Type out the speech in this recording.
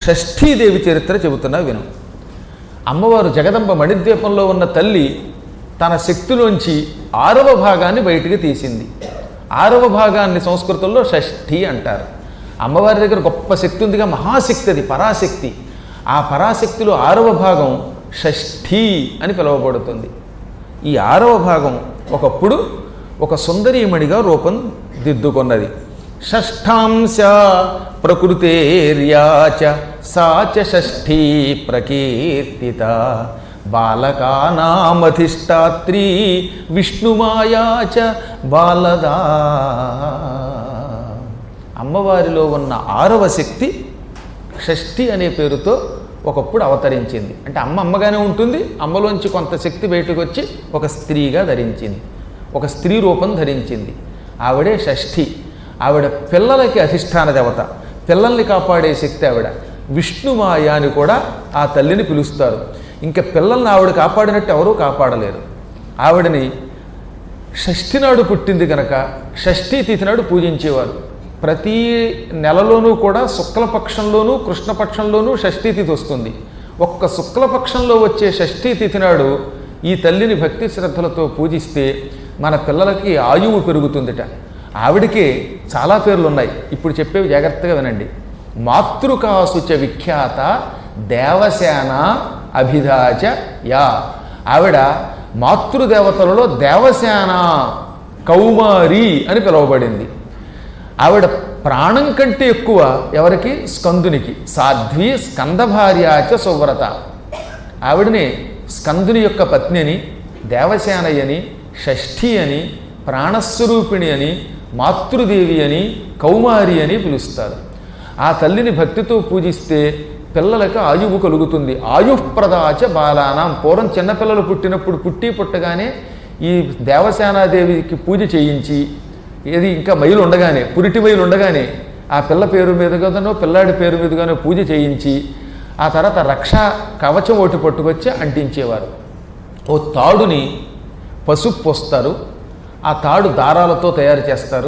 షష్ఠీదేవి చరిత్ర చెబుతున్నా విను. అమ్మవారు జగదంబ మణిద్వీపంలో ఉన్న తల్లి తన శక్తిలోంచి 6వ భాగాన్ని బయటికి తీసింది. 6వ భాగాన్ని సంస్కృతంలో షష్ఠి అంటారు. అమ్మవారి దగ్గర గొప్ప శక్తి ఉందిగా, మహాశక్తి, అది పరాశక్తి. ఆ పరాశక్తిలో 6వ భాగం షష్ఠి అని పిలువబడుతుంది. ఈ 6వ భాగం ఒకప్పుడు ఒక సుందరీమణిగా రూపం దిద్దుకొన్నది. షష్ఠాంశ ప్రకృతేర్యాచ సాచ షష్ఠీ ప్రకీర్తిత బాలకానామధిష్టాత్రీ విష్ణుమాయాచ బాలదా. అమ్మవారిలో ఉన్న 6వ శక్తి షష్ఠి అనే పేరుతో ఒకప్పుడు అవతరించింది. అంటే అమ్మగానే ఉంటుంది, అమ్మలోంచి కొంత శక్తి బయటకు వచ్చి ఒక స్త్రీగా ధరించింది, ఒక స్త్రీ రూపం ధరించింది. ఆవిడే షష్ఠి. ఆవిడ పిల్లలకి అధిష్టాన దేవత, పిల్లల్ని కాపాడే శక్తి ఆవిడ. విష్ణుమాయ అని కూడా ఆ తల్లిని పిలుస్తారు. ఇంకా పిల్లల్ని ఆవిడ కాపాడినట్టు ఎవరూ కాపాడలేరు. ఆవిడని షష్ఠి నాడు పుట్టింది కనుక షష్ఠీ తిథి నాడు పూజించేవారు. ప్రతి నెలలోనూ కూడా శుక్లపక్షంలోనూ కృష్ణపక్షంలోనూ షష్ఠీ తిథి వస్తుంది. ఒక్క శుక్లపక్షంలో వచ్చే షష్ఠీ తిథి నాడు ఈ తల్లిని భక్తి శ్రద్ధలతో పూజిస్తే మన పిల్లలకి ఆయువు పెరుగుతుందిట. ఆవిడికి చాలా పేర్లు ఉన్నాయి, ఇప్పుడు చెప్పేవి జాగ్రత్తగా వినండి. మాతృకాసుచ విఖ్యాత దేవసేన అభిధాచ యా. ఆవిడ మాతృదేవతలలో దేవసేన కౌమారి అని పిలువబడింది. ఆవిడ ప్రాణం కంటే ఎక్కువ ఎవరికి? స్కందునికి. సాధ్వి స్కందభార్యాచ సువ్రత. ఆవిడని స్కందుని యొక్క పత్ని అని, దేవసేనయ్య అని, షష్ఠి అని, ప్రాణస్వరూపిణి అని, మాతృదేవి అని, కౌమారి అని పిలుస్తారు. ఆ తల్లిని భక్తితో పూజిస్తే పిల్లలకు ఆయువు కలుగుతుంది. ఆయుఃప్రదాచ బాలానాం. పూర్వం చిన్నపిల్లలు పుట్టినప్పుడు పుట్టగానే ఈ దేవసేనాదేవికి పూజ చేయించి, ఏది ఇంకా మైలు ఉండగానే, పురిటి మైలు ఉండగానే ఆ పిల్ల పేరు మీదుగానో పిల్లాడి పేరు మీదుగానో పూజ చేయించి ఆ తర్వాత రక్షా కవచం ఒకటి పట్టుకొచ్చి అంటించేవారు. ఓ తాడుని పసుపు పోస్తారు, ఆ తాడు దారాలతో తయారు చేస్తారు.